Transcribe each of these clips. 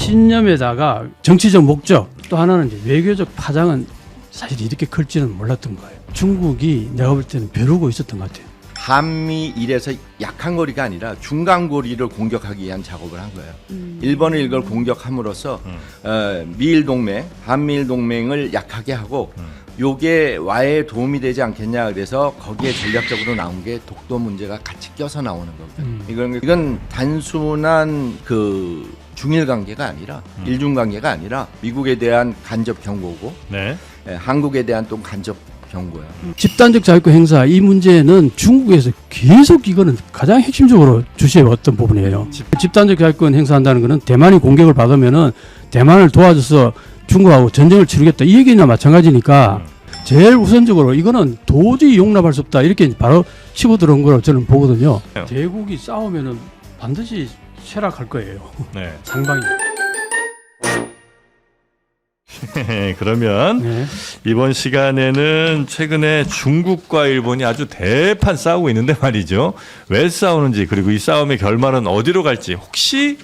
신념에다가 정치적 목적, 또 하나는 이제 외교적 파장은 사실 이렇게 클지는 몰랐던 거예요. 중국이 내가 볼 때는 벼르고 있었던 것 같아요. 한미일에서 약한 거리가 아니라 중간 거리를 공격하기 위한 작업을 한 거예요. 일본을 이걸 공격함으로써 미일 동맹, 한미일 동맹을 약하게 하고 요게 와해에 도움이 되지 않겠냐 그래서 거기에 전략적으로 나온 게 독도 문제가 같이 껴서 나오는 거거든요. 이건 단순한 그 중일 관계가 아니라 일중 관계가 아니라 미국에 대한 간접 경고고 네. 한국에 대한 또 간접 경고야. 집단적 자위권 행사 이 문제는 중국에서 계속 이거는 가장 핵심적으로 주시해왔던 부분이에요. 집단적 자위권 행사한다는 것은 대만이 공격을 받으면은 대만을 도와줘서 중국하고 전쟁을 치르겠다 이 얘기나 마찬가지니까 제일 우선적으로 이거는 도저히 용납할 수 없다 이렇게 바로 치고 들어온 거로 저는 보거든요. 대국이 싸우면은 반드시 쇠락할 거예요. 네. 상방이. 그러면 네. 이번 시간에는 최근에 중국과 일본이 아주 대판 싸우고 있는데 말이죠. 왜 싸우는지 그리고 이 싸움의 결말은 어디로 갈지 혹시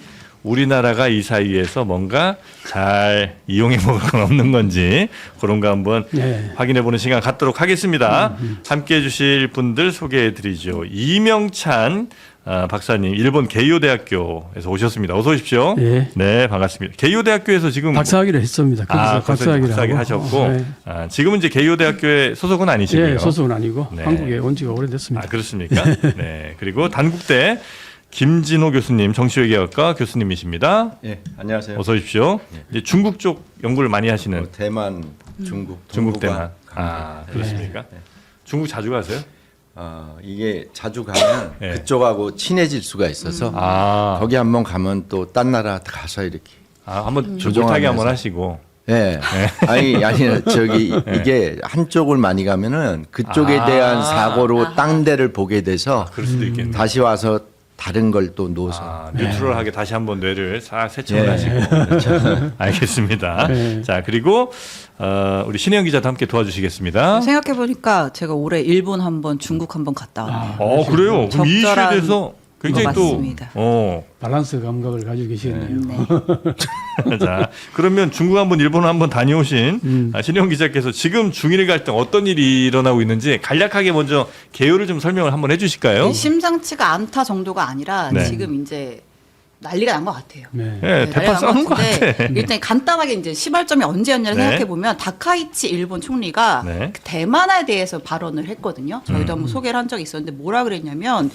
우리나라가 이 사이에서 뭔가 잘 이용해 먹을 건 없는 건지 그런 거 한번 네. 확인해 보는 시간 갖도록 하겠습니다. 함께 해 주실 분들 소개해 드리죠. 이명찬 박사님 일본 게이오 대학교에서 오셨습니다. 어서 오십시오. 네. 네, 반갑습니다. 게이오 대학교에서 지금 박사학위를 했습니다. 거기서 박사학위를 박사학위 하고. 하셨고 네. 지금은 이제 게이오 대학교의 소속은 아니시고요. 예, 소속은 아니고 네. 한국에 온 지가 오래됐습니다. 그렇습니까? 네. 그리고 단국대 김진호 교수님 정치외교학과 교수님이십니다. 예, 안녕하세요. 어서 오십시오. 이제 중국 쪽 연구를 많이 하시는 대만, 중국, 중국 동북아 대만. 그렇습니까? 네. 중국 자주 가세요? 이게 자주 가면 네. 그쪽하고 친해질 수가 있어서 거기 한번 가면 또 딴 나라 가서 이렇게 한번 조정하면서. 조정하게 한번 하시고. 예. 아니 저기 이게 한쪽을 많이 가면은 그쪽에 대한 사고로 딴 데를 보게 돼서 그럴 수도 있겠네요. 다시 와서 다른 걸 또 놓아서 뉴트럴하게 다시 한번 뇌를 싹 세척을 예. 하시고. 알겠습니다. 네. 자, 그리고 우리 신혜영 기자도 함께 도와주시겠습니다. 생각해 보니까 제가 올해 일본 한번, 중국 한번 갔다 왔네요. 그래요? 그럼 이 이슈에 적절한 대해서 굉장히 것 또 같습니다. 밸런스 감각을 가지고 계시겠네요. 네. 자, 그러면 중국 한번 일본 한번 다녀오신 신혜영 기자께서 지금 중일 갈등 어떤 일이 일어나고 있는지 간략하게 먼저 개요를 좀 설명을 한번 해주실까요? 심상치가 않다 정도가 아니라 네. 지금 이제 난리가 난 것 같아요. 네. 네, 대판 싸우는 것 같아. 일단 간단하게 이제 시발점이 언제였냐를 네. 생각해 보면 다카이치 일본 총리가 네. 대만에 대해서 발언을 했거든요. 저희도 한번 소개를 한 적이 있었는데 뭐라 그랬냐면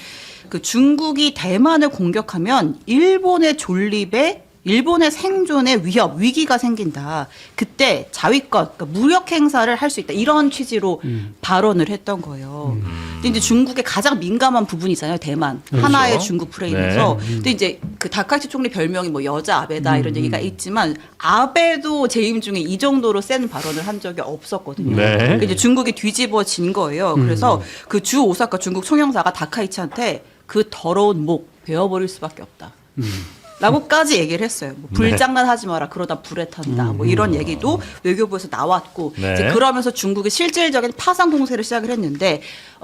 그 중국이 대만을 공격하면 일본의 존립에 일본의 생존에 위기가 생긴다. 그때 자위권, 그러니까 무력 행사를 할 수 있다. 이런 취지로 발언을 했던 거예요. 근데 이제 중국의 가장 민감한 부분이잖아요. 대만. 그렇죠. 하나의 중국 프레임에서. 네. 근데 이제 그 다카이치 총리 별명이 뭐 여자 아베다 이런 얘기가 있지만 아베도 재임 중에 이 정도로 센 발언을 한 적이 없었거든요. 네. 그러니까 이제 중국이 뒤집어진 거예요. 그래서 그 주 오사카 중국 총영사가 다카이치한테 그 더러운 목 베어버릴 수밖에 없다. 라고까지 얘기를 했어요. 뭐 불장난하지 마라. 그러다 불에 탄다. 뭐 이런 얘기도 외교부에서 나왔고 네. 이제 그러면서 중국이 실질적인 파상 공세를 시작을 했는데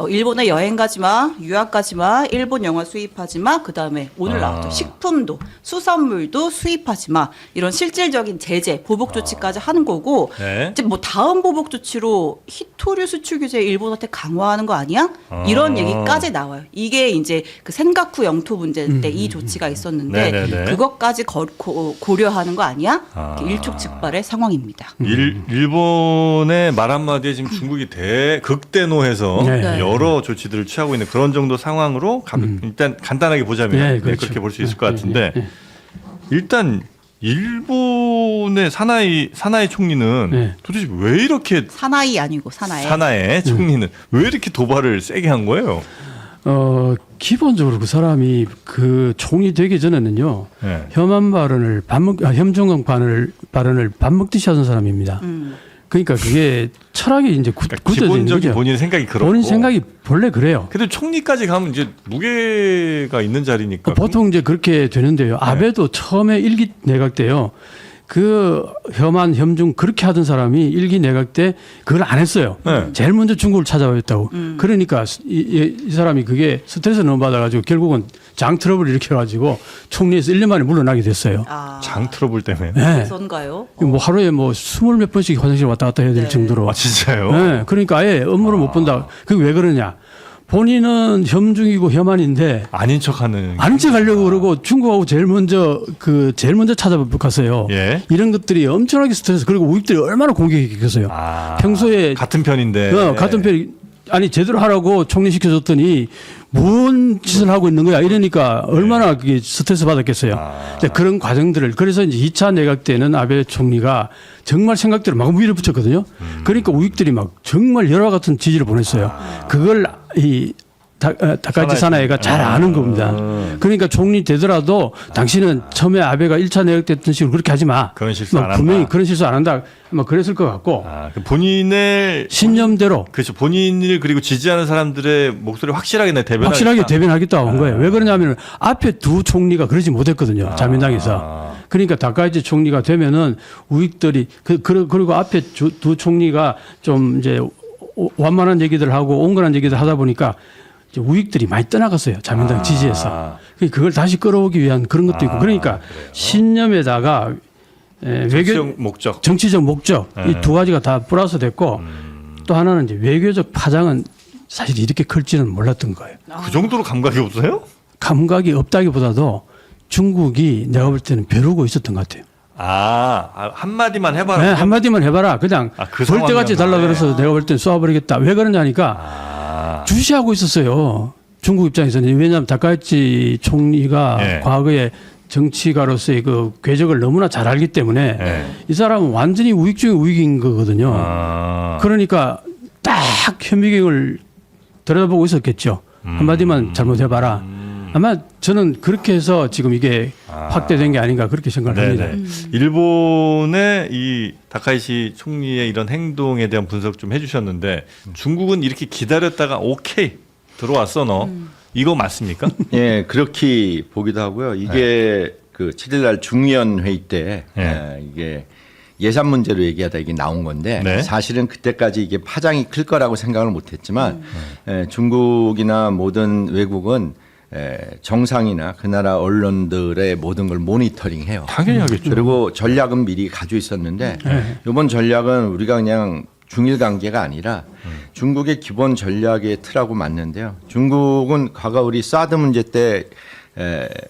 일본에 여행 가지 마, 유학 가지 마, 일본 영화 수입하지 마. 그다음에 오늘 나왔죠. 식품도 수산물도 수입하지 마. 이런 실질적인 제재, 보복 조치까지 하는 거고 네. 이제 뭐 다음 보복 조치로 히토류 수출 규제 일본한테 강화하는 거 아니야? 이런 얘기까지 나와요. 이게 이제 그 센가쿠 영토 문제 때 이 조치가 있었는데 네네네. 그것까지 고려하는 거 아니야? 이렇게 일촉즉발의 상황입니다. 일본의 말 한마디에 지금 중국이 극대노해서 네. 여러 조치들을 취하고 있는 그런 정도 상황으로 일단 간단하게 보자면 네, 네, 그렇죠. 그렇게 볼 수 있을 것 같은데 네. 일단 일본의 사나이 총리는 네. 도대체 왜 이렇게 사나이 아니고 사나이. 사나의 총리는 왜 이렇게 도발을 세게 한 거예요? 기본적으로 그 사람이 그 총리 되기 전에는요. 네. 혐한 발언을 혐중성 발언을 밥 먹듯이 하는 사람입니다. 그러니까 그게 철학이 이제 굳어져 있는 기본적인 거죠. 본인 생각이 그렇고 본인 생각이 본래 그래요. 근데 총리까지 가면 이제 무게가 있는 자리니까 보통 이제 그렇게 되는데요. 아베도 처음에 일기 내각 때요. 그 혐한 혐중 그렇게 하던 사람이 일기 내각 때 그걸 안 했어요. 네. 제일 먼저 중국을 찾아왔다고. 그러니까 이 사람이 그게 스트레스 너무 받아가지고 결국은 장 트러블을 일으켜가지고 총리에서 1년 만에 물러나게 됐어요. 아, 장 트러블 때문에. 네. 그래서인가요? 뭐 하루에 뭐 20몇 번씩 화장실 왔다 갔다 해야 될 네. 정도로. 아 진짜요? 네. 그러니까 아예 업무를 못 본다. 그게 왜 그러냐. 본인은 혐중이고 혐한인데 아닌 척하는. 아는 척 하려고 그러고 중국하고 제일 먼저 찾아갔어요. 예. 이런 것들이 엄청나게 스트레스 그리고 우익들이 얼마나 공격했겠어요. 아, 평소에 같은 편인데. 같은 편이 아니 제대로 하라고 총리시켜줬더니 뭔 짓을 하고 있는 거야 이러니까 얼마나 그게 스트레스 받았겠어요. 근데 그런 과정들을 그래서 이제 2차 내각 때는 아베 총리가 정말 생각대로 막 밀어붙였거든요. 그러니까 우익들이 막 정말 열화 같은 지지를 보냈어요. 그걸 이 다카이치 사나이가 잘 아는 겁니다. 그러니까 총리 되더라도 당신은 처음에 아베가 1차 내각 때 했던 식으로 그렇게 하지 마. 그런 실수 안 한다. 분명히 그런 실수 안 한다. 아마 그랬을 것 같고 아, 그 본인의 신념대로 그렇죠. 본인을 그리고 지지하는 사람들의 목소리를 확실하게 대변하겠다. 확실하게 대변하겠다고 한 거예요. 왜 그러냐면 앞에 두 총리가 그러지 못했거든요. 자민당에서. 그러니까 다카이치 총리가 되면은 우익들이 그리고 앞에 두 총리가 좀 이제 완만한 얘기들 하고 온건한 얘기들 하다 보니까 이제 우익들이 많이 떠나갔어요. 자민당 지지에서. 그걸 다시 끌어오기 위한 그런 것도 있고. 그러니까 신념에다가 정치적 목적. 정치적 목적 이 두 가지가 다 플러스 됐고 또 하나는 이제 외교적 파장은 사실 이렇게 클지는 몰랐던 거예요. 그 정도로 감각이 없어요? 감각이 없다기보다도 중국이 내가 볼 때는 벼르고 있었던 것 같아요. 한마디만 해봐라. 네, 한마디만 해봐라. 그냥 그 벌떼같이 달라 상황이었네. 그래서 내가 볼 땐 쏘아버리겠다. 왜 그러냐니까 주시하고 있었어요. 중국 입장에서는. 왜냐하면 다카이치 총리가 네. 과거에 정치가로서의 그 궤적을 너무나 잘 알기 때문에 네. 이 사람은 완전히 우익 중에 우익인 거거든요. 그러니까 딱 현미경을 들여다보고 있었겠죠. 한마디만 잘못해봐라. 아마 저는 그렇게 해서 지금 이게 확대된 게 아닌가 그렇게 생각합니다. 네네. 일본의 이 다카이시 총리의 이런 행동에 대한 분석 좀 해주셨는데 중국은 이렇게 기다렸다가 오케이 들어왔어 너 이거 맞습니까? 예, 그렇게 보기도 하고요. 이게 그 7일날 중의원 회의 때 이게 예산 문제로 얘기하다 이게 나온 건데 네. 사실은 그때까지 이게 파장이 클 거라고 생각을 못했지만 중국이나 모든 외국은 정상이나 그 나라 언론들의 모든 걸 모니터링해요. 당연히 하겠죠. 그리고 전략은 미리 가지고 있었는데 이번 전략은 우리가 그냥 중일 관계가 아니라 중국의 기본 전략의 틀하고 맞는데요. 중국은 과거 우리 사드 문제 때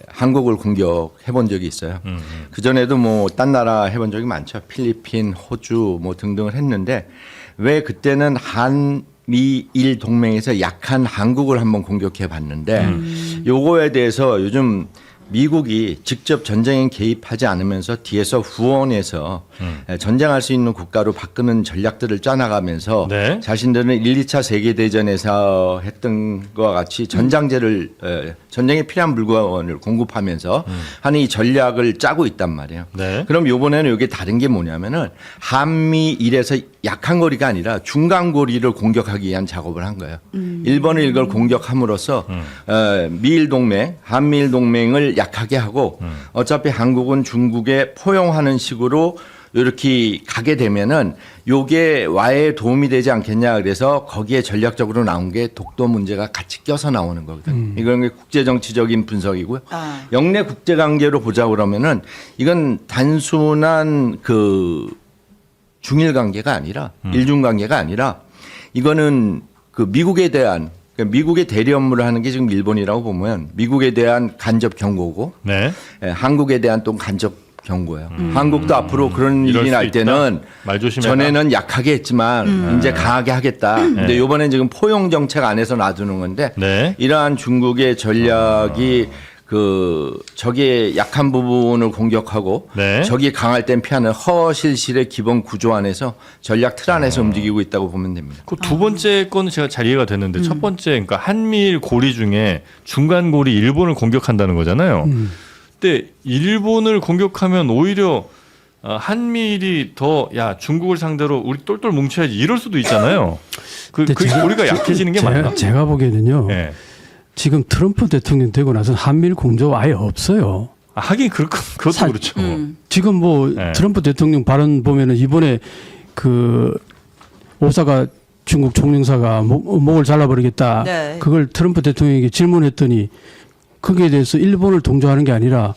한국을 공격해 본 적이 있어요. 그 전에도 뭐 딴 나라 해본 적이 많죠. 필리핀, 호주 뭐 등등을 했는데 왜 그때는 한미일 동맹에서 약한 한국을 한번 공격해 봤는데 요거에 대해서 요즘 미국이 직접 전쟁에 개입하지 않으면서 뒤에서 후원해서 전쟁할 수 있는 국가로 바꾸는 전략들을 짜나가면서 네. 자신들은 1, 2차 세계대전에서 했던 것과 같이 전장제를 전쟁에 필요한 물건을 공급하면서 하는 이 전략을 짜고 있단 말이에요. 네. 그럼 이번에는 이게 다른 게 뭐냐면은 한미일에서 약한 거리가 아니라 중간 거리를 공격하기 위한 작업을 한 거예요. 일본은 이걸 공격함으로써 미일 동맹, 한미일 동맹을 약하게 하고 어차피 한국은 중국에 포용하는 식으로 이렇게 가게 되면은 요게 와해에 도움이 되지 않겠냐 그래서 거기에 전략적으로 나온 게 독도 문제가 같이 껴서 나오는 거거든요. 이건 국제 정치적인 분석이고요. 영내 국제 관계로 보자 그러면은 이건 단순한 그 중일 관계가 아니라 일중 관계가 아니라 이거는 그 미국에 대한 그러니까 미국의 대리 업무를 하는 게 지금 일본이라고 보면 미국에 대한 간접 경고고 네. 한국에 대한 또 간접 경고예요. 한국도 앞으로 그런 이럴 일이 수 날 있다. 때는 말 조심해라. 전에는 약하게 했지만 이제 강하게 하겠다. 근데 이번엔 지금 포용 정책 안에서 놔두는 건데 네. 이러한 중국의 전략이 그 적의 약한 부분을 공격하고 네. 적이 강할 땐 피하는 허실실의 기본 구조 안에서 전략 틀 안에서 움직이고 있다고 보면 됩니다. 그 두 번째 거는 제가 잘 이해가 됐는데 첫 번째 그러니까 한미일 고리 중에 중간 고리 일본을 공격한다는 거잖아요. 근데 일본을 공격하면 오히려 한미일이 더 야 중국을 상대로 우리 똘똘 뭉쳐야지 이럴 수도 있잖아요. 그 고리가 약해지는 게 맞나? 제가 보기에는요. 네. 지금 트럼프 대통령 되고 나서 한미일 공조 아예 없어요. 하긴 그것도 사- 그렇죠. 지금 뭐 네. 트럼프 대통령 발언 보면은 이번에 그 오사카 중국 총영사가 목을 잘라버리겠다. 네. 그걸 트럼프 대통령에게 질문했더니 거기에 대해서 일본을 동조하는 게 아니라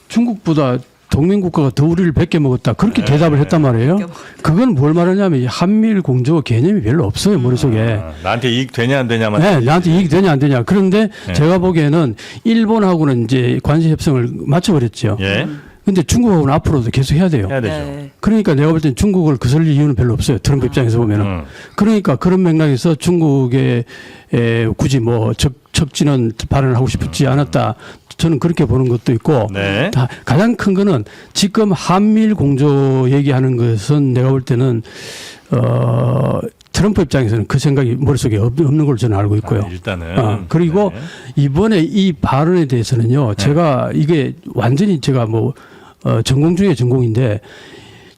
중국보다 동맹국가가 더 우리를 베껴 먹었다. 그렇게 대답을 했단 말이에요. 베껴 그건 뭘 말하냐면 이 한미일 공조 개념이 별로 없어요 머릿속에. 나한테 이익 되냐 안 되냐만. 네, 나한테 이익이 되냐 안 되냐. 그런데 네. 제가 보기에는 일본하고는 이제 관세 협상을 맞춰버렸죠. 예, 근데 중국하고는 앞으로도 계속 해야 돼요. 해야 되죠. 네. 그러니까 내가 볼 때는 중국을 거슬릴 이유는 별로 없어요. 트럼프 입장에서 보면은. 그러니까 그런 맥락에서 중국에 굳이 뭐 척지는 발언을 하고 싶지 않았다. 저는 그렇게 보는 것도 있고. 네. 가장 큰 거는 지금 한미일 공조 얘기하는 것은 내가 볼 때는 트럼프 입장에서는 그 생각이 머릿속에 없는 걸로 저는 알고 있고요. 일단은 그리고 네. 이번에 이 발언에 대해서는요, 제가 이게 완전히 제가 뭐 전공 중에 전공인데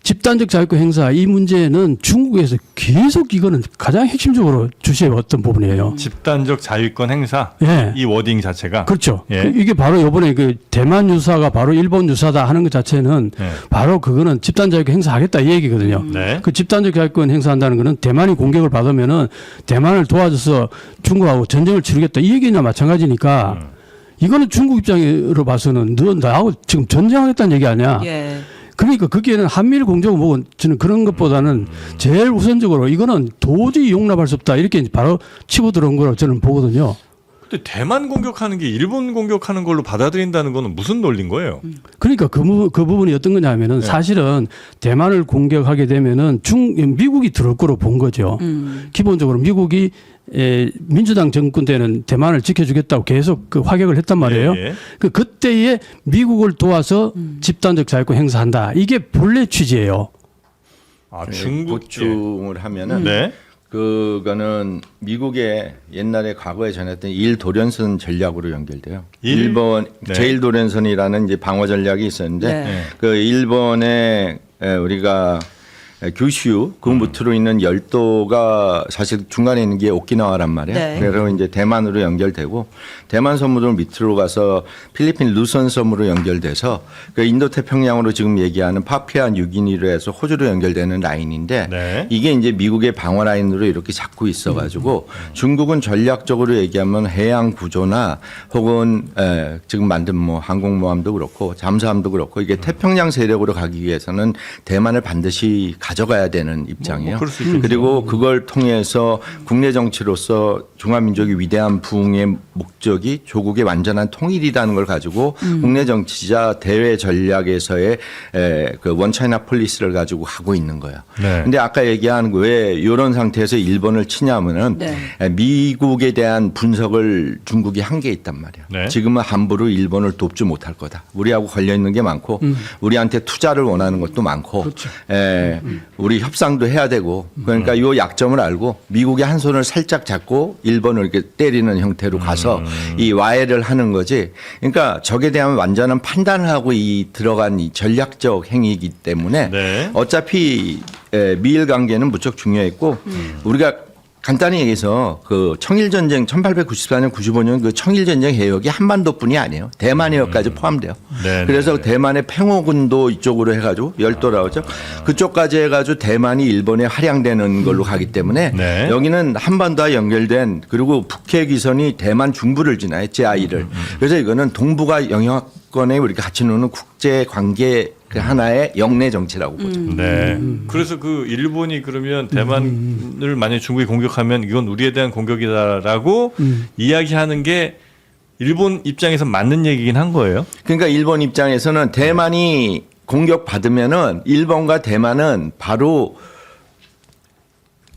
집단적 자유권 행사 이 문제는 중국에서 계속 이거는 가장 핵심적으로 주시해왔던 부분이에요. 집단적 자유권 행사 예. 이 워딩 자체가 그렇죠. 예. 이게 바로 이번에 그 대만 유사가 바로 일본 유사다 하는 것 자체는 예. 바로 그거는 집단 자유권 행사하겠다 이 얘기거든요. 네. 그 집단적 자유권 행사한다는 거는 대만이 공격을 받으면은 대만을 도와줘서 중국하고 전쟁을 치르겠다 이 얘기나 마찬가지니까 이거는 중국 입장으로 봐서는 너 나하고 지금 전쟁하겠다는 얘기 아니야. 예. 그러니까 거기에는 한미일 공조가 뭐 저는 그런 것보다는 제일 우선적으로 이거는 도저히 용납할 수 없다 이렇게 바로 치고 들어온 거로 저는 보거든요. 근데 대만 공격하는 게 일본 공격하는 걸로 받아들인다는 거는 무슨 논리인 거예요? 그러니까 그 부분이 어떤 거냐면은 사실은 대만을 공격하게 되면은 미국이 들어올 거로 본 거죠. 기본적으로 미국이 민주당 정권 때는 대만을 지켜주겠다고 계속 그 화격을 했단 말이에요. 예, 예. 그때에 미국을 도와서 집단적 자유권 행사한다. 이게 본래 취지예요. 아, 중국 보충을 하면은 네. 그거는 미국의 옛날에 과거에 전했던 일도련선 전략으로 연결돼요. 일? 일본 네. 제1도련선이라는 이제 방어 전략이 있었는데 네. 그 일본의 우리가 규슈 그 밑으로 있는 열도가 사실 중간에 있는 게 오키나와란 말이에요. 네. 그래서 이제 대만으로 연결되고 대만 섬으로 밑으로 가서 필리핀 루선 섬으로 연결돼서 그 인도 태평양으로 지금 얘기하는 파푸아 뉴기니로 해서 호주로 연결되는 라인인데 네. 이게 이제 미국의 방어 라인으로 이렇게 잡고 있어가지고 중국은 전략적으로 얘기하면 해양 구조나 혹은 지금 만든 뭐 항공모함도 그렇고 잠수함도 그렇고 이게 태평양 세력으로 가기 위해서는 대만을 반드시 가져가야 되는 입장이에요. 그럴 수 있겠죠. 그리고 그걸 통해서 국내 정치로서 중화민족의 위대한 부흥의 목적이 조국의 완전한 통일이라는 걸 가지고 국내 정치자 대외 전략에서의 그 원차이나 폴리시를 가지고 하고 있는 거예요. 네. 근데 아까 얘기한 왜 이런 상태에서 일본을 치냐면은 네. 미국에 대한 분석을 중국이 한 게 있단 말이에요. 네. 지금은 함부로 일본을 돕지 못할 거다. 우리하고 걸려 있는 게 많고 우리한테 투자를 원하는 것도 많고 우리 협상도 해야 되고 그러니까 이 약점을 알고 미국의 한 손을 살짝 잡고 일본을 이렇게 때리는 형태로 가서 이 와해를 하는 거지. 그러니까 적에 대한 완전한 판단을 하고 이 들어간 이 전략적 행위이기 때문에 네. 어차피 미일 관계는 무척 중요했고 우리가 간단히 얘기해서 그 청일전쟁 1894년 95년 그 청일전쟁 해역이 한반도뿐이 아니에요. 대만 해역까지 포함돼요. 네, 그래서 네. 대만의 팽호군도 이쪽으로 해가지고 열도라고 하죠. 그쪽까지 해가지고 대만이 일본에 활양되는 걸로 가기 때문에 네. 여기는 한반도와 연결된 그리고 북해 기선이 대만 중부를 지나요. 제2를. 그래서 이거는 동북아 영향권에 우리가 같이 노는 국제 관계 그 하나의 영내 정치라고 보죠. 네. 그래서 그 일본이 그러면 대만을 만약 중국이 공격하면 이건 우리에 대한 공격이다라고 이야기하는 게 일본 입장에서 맞는 얘기긴 한 거예요. 그러니까 일본 입장에서는 대만이 공격받으면은 일본과 대만은 바로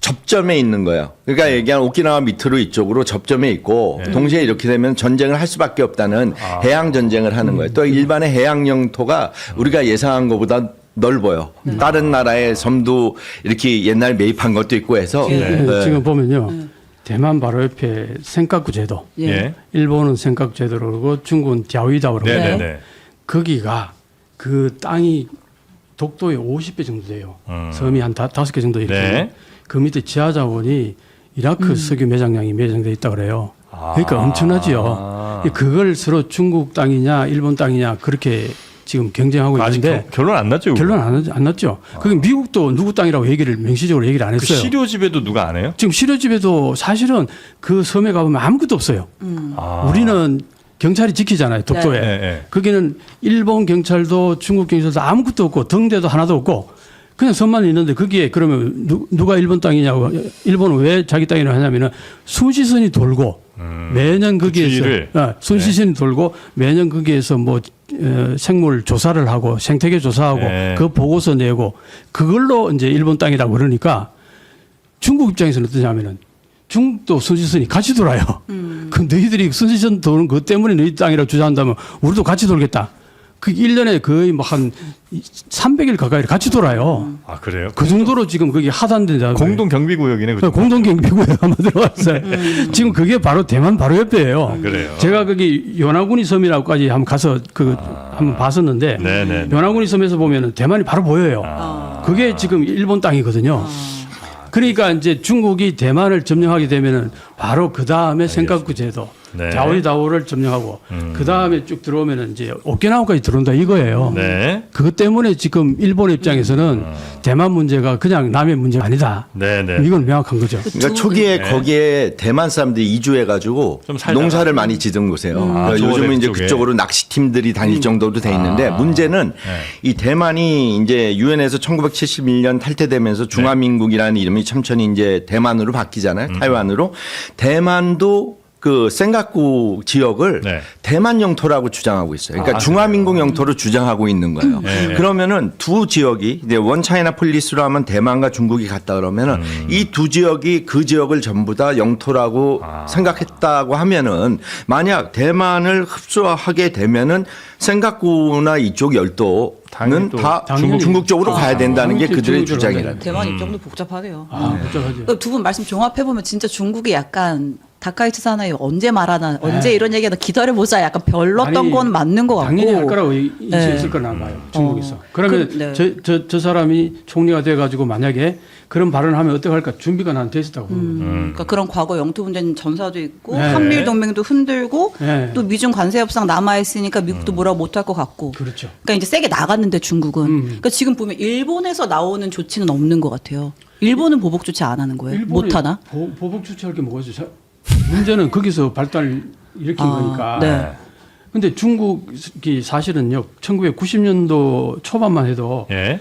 접점에 있는 거예요. 그러니까 얘기한 오키나와 밑으로 이쪽으로 접점에 있고 동시에 이렇게 되면 전쟁을 할 수밖에 없다는 해양 전쟁을 하는 거예요. 또 일반의 해양 영토가 우리가 예상한 것보다 넓어요. 다른 나라의 섬도 이렇게 옛날 매입한 것도 있고 해서 지금 보면요. 대만 바로 옆에 센카쿠 제도. 예. 일본은 센카쿠 제도로 그러고 중국은 갸오이다오로 네, 그러고 네, 네. 거기가 그 땅이 독도의 50배 정도 돼요. 섬이 한 5개 정도 이렇게. 네. 그 밑에 지하 자원이 이라크 석유 매장량이 매장돼 있다 그래요. 그러니까 엄청나지요. 그걸 서로 중국 땅이냐 일본 땅이냐 그렇게 지금 경쟁하고 아직 있는데 결론 안 났죠. 이거? 결론 안 났죠. 그게 미국도 누구 땅이라고 얘기를 명시적으로 얘기를 안 그 했어요. 시료집에도 누가 안 해요? 지금 시료집에도 사실은 그 섬에 가보면 아무것도 없어요. 아. 우리는 경찰이 지키잖아요. 독도에. 네, 네. 거기는 일본 경찰도 중국 경찰도 아무것도 없고 등대도 하나도 없고 그냥 섬만 있는데 거기에 그러면 누가 일본 땅이냐고 일본은 왜 자기 땅이라고 하냐면은 순시선이 돌고 매년 거기에서 주위를. 순시선이 돌고 매년 거기에서 뭐 생물 조사를 하고 생태계 조사하고 네. 그 보고서 내고 그걸로 이제 일본 땅이라고 그러니까 중국 입장에서는 어떠냐면은 중국도 순시선이 같이 돌아요. 그럼 너희들이 순시선 도는 것 때문에 너희 땅이라고 주장한다면 우리도 같이 돌겠다. 그 1년에 거의 뭐 한 300일 가까이 같이 돌아요. 아 그래요? 그 정도로 지금 거기 하단된다. 공동 경비구역이네. 그죠? 공동경비구에 아마 들어왔어요. 지금 그게 바로 대만 바로 옆에예요. 그래요. 제가 거기 요나구니 섬이라고까지 한번 가서 한번 봤었는데 네네. 요나구니 섬에서 보면은 대만이 바로 보여요. 그게 지금 일본 땅이거든요. 그러니까 이제 중국이 대만을 점령하게 되면은 바로 그 다음에 센카쿠 제도, 네. 다오이다오를 점령하고 그 다음에 쭉 들어오면은 이제 오키나와까지 들어온다 이거예요. 네. 그것 때문에 지금 일본 입장에서는 대만 문제가 그냥 남의 문제가 아니다. 네네. 이건 명확한 거죠. 그러니까 초기에 네. 거기에 대만 사람들이 이주해가지고 좀 살다가. 농사를 많이 짓은 곳이에요. 그러니까 저거 요즘은 이제 쪽에. 그쪽으로 낚시팀들이 다닐 정도로 돼 있는데 문제는 이 대만이 이제 유엔에서 1971년 탈퇴되면서 중화민국이라는 이름이 천천히 이제 대만으로 바뀌잖아요. 타이완으로. 대만도 그 센카쿠 지역을 네. 대만 영토라고 주장하고 있어요. 그러니까 중화민국 영토로 주장하고 있는 거예요. 네. 그러면은 두 지역이 이제 원 차이나 폴리스로 하면 대만과 중국이 같다 그러면은 이 두 지역이 그 지역을 전부 다 영토라고 생각했다고 하면은 만약 대만을 흡수하게 되면은 센카쿠나 이쪽 열도는 당연히 또 다 당연히. 중국 쪽으로 가야 된다는 게 중국 그들의 쪽으로 주장이라. 가야 대만 입장도 복잡하네요. 복잡하죠. 두 분 말씀 종합해 보면 진짜 중국이 약간 다카이치 사나이 언제 말하나 언제 이런 얘기하나 기다려보자 약간 별렀던 아니, 건 맞는 것 같고 당연히 할 거라고 네. 있을 거나 봐요. 중국에서. 그러면 네. 저 사람이 총리가 돼가지고 만약에 그런 발언을 하면 어떻게 할까 준비가 난 돼 있었다고 보는 거예요. 그러니까 그런 과거 영토 분쟁 전사도 있고 네. 한미일 동맹도 흔들고 네. 또 미중 관세 협상 남아 있으니까 미국도 뭐라고 못할 것 같고. 그렇죠. 그러니까 이제 세게 나갔는데 중국은. 그러니까 지금 보면 일본에서 나오는 조치는 없는 것 같아요. 일본은 보복 조치 안 하는 거예요. 일본이 못 하나? 보복 조치할 게 뭐가 있어요? 문제는 거기서 발단을 일으킨 거니까. 네. 근데 중국이 사실은요, 1990년도 초반만 해도 예.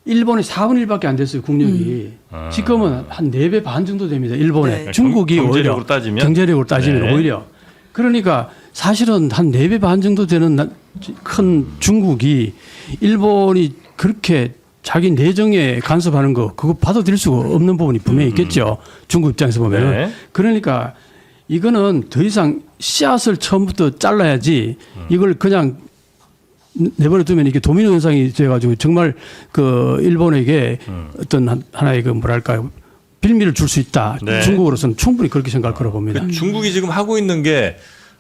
일본의 4분의 1밖에 안 됐어요, 국력이. 지금은 한 4배 반 정도 됩니다, 일본에. 네. 중국이 경제력으로 오히려. 따지면? 경제력으로 따지면 네. 오히려. 그러니까 사실은 한 4배 반 정도 되는 큰 중국이 일본이 그렇게 자기 내정에 간섭하는 거, 그거 받아들일 수가 없는 부분이 분명히 있겠죠. 중국 입장에서 보면은. 네. 그러니까 이거는 더 이상 씨앗을 처음부터 잘라야지 이걸 그냥 내버려 두면 이게 도미노 현상이 돼가지고 정말 그 일본에게 어떤 하나의 그 뭐랄까요 빌미를 줄 수 있다. 네. 중국으로서는 충분히 그렇게 생각할 거라고 봅니다. 중국이 지금 하고 있는 게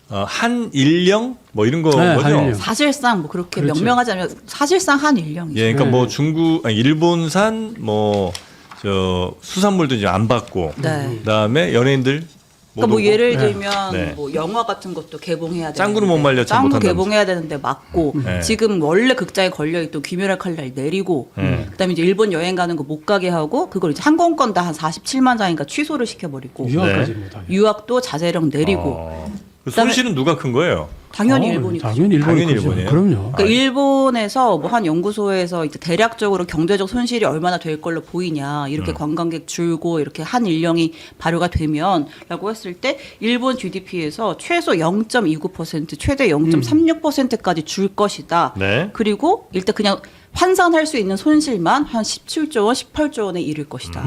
한일령 뭐 이런 거 네, 거죠? 한일령. 사실상 뭐 그렇게 그렇죠. 명명하자면 사실상 한일령이죠. 예, 그러니까 네. 뭐 일본산 뭐 저 수산물도 이제 안 받고 네. 그다음에 연예인들 못 그러니까 뭐 오고. 예를 들면 네. 뭐 영화 같은 것도 개봉해야 되는데 짱구는 못 말려 참 짱구 못한다면서. 개봉해야 되는데 막고 네. 지금 원래 극장에 걸려 있던 귀멸의 칼날 내리고 그다음에 이제 일본 여행 가는 거 못 가게 하고 그걸 이제 항공권 다 한 47만 장인가 취소를 시켜버리고 유학까지 네. 못하게. 유학도 자제령 내리고 그 그다음에- 손실은 누가 큰 거예요? 당연히 일본이죠. 당연히 일본이 당연히 크죠. 일본이에요. 그럼요. 그러니까 일본에서 뭐 한 연구소에서 이제 대략적으로 경제적 손실이 얼마나 될 걸로 보이냐 이렇게 관광객 줄고 이렇게 한 일령이 발효가 되면라고 했을 때 일본 GDP에서 최소 0.29% 최대 0.36%까지 줄 것이다. 네. 그리고 일단 그냥 환산할 수 있는 손실만 한 17조 원, 18조 원에 이를 것이다.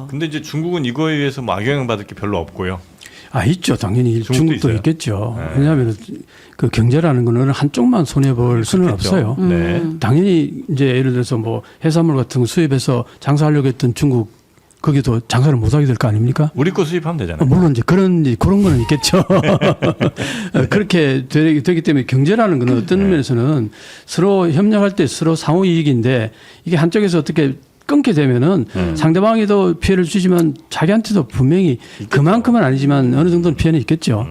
근데 이제 중국은 이거에 의해서 뭐 악영향 받을 게 별로 없고요. 있죠. 당연히 중국도 중국도 있어요? 있겠죠. 네. 왜냐하면 그 경제라는 거는 한쪽만 손해볼 수는 그렇겠죠. 없어요. 네. 당연히 이제 예를 들어서 뭐 해산물 같은 거 수입해서 장사하려고 했던 중국 거기도 장사를 못하게 될 거 아닙니까? 우리 거 수입하면 되잖아요. 물론 이제 그런 거는 있겠죠. 그렇게 되기 때문에 경제라는 거는 어떤 면에서는 서로 협력할 때 서로 상호 이익인데 이게 한쪽에서 어떻게 끊게 되면은 상대방에도 피해를 주지만 자기한테도 분명히 그만큼은 아니지만 어느 정도는 피해는 있겠죠.